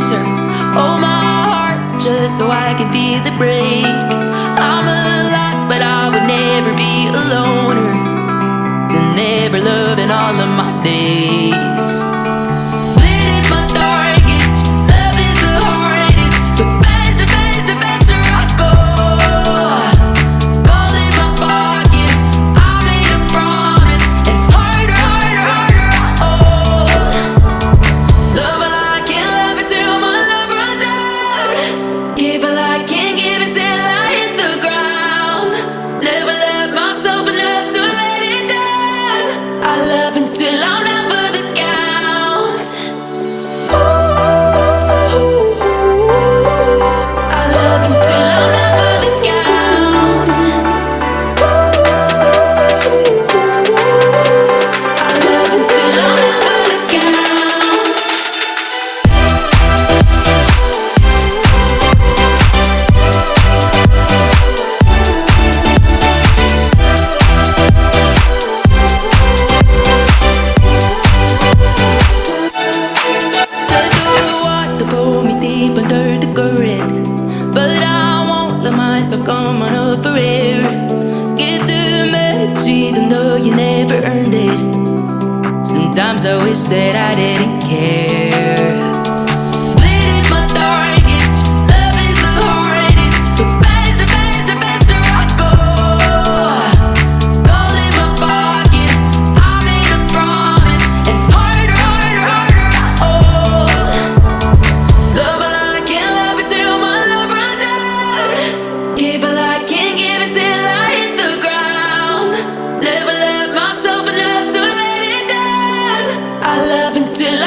closer. Hold my heart just so I can feel it break. I'm a lot, but I would never be a loner. To never love in all of my days. Lit in my darkest, love is the hardest. But faster, faster, faster I go. Gold in my pocket, I made a promise. And harder, harder, harder I hold. Love while I can't love it till my love runs out. Give while I can't give it till I hit the ground. Never love myself enough to let it down. I love until I'm down for the count. Ooh, I love until I'm down for the count. I love until I'm down for the count. To pull me deep under the current, but I won't let myself come on up for air. Give too much even though you never earned it. Sometimes I wish that I didn't care. Lit in my darkest, love is the hardest. But faster, faster, faster I go. Gold in my pocket, I made a promise. And harder, harder, harder I hold. Love while I can't love it till my love runs out. Give while I can't give it till I hit the ground. Never love myself enough to let it down. I love until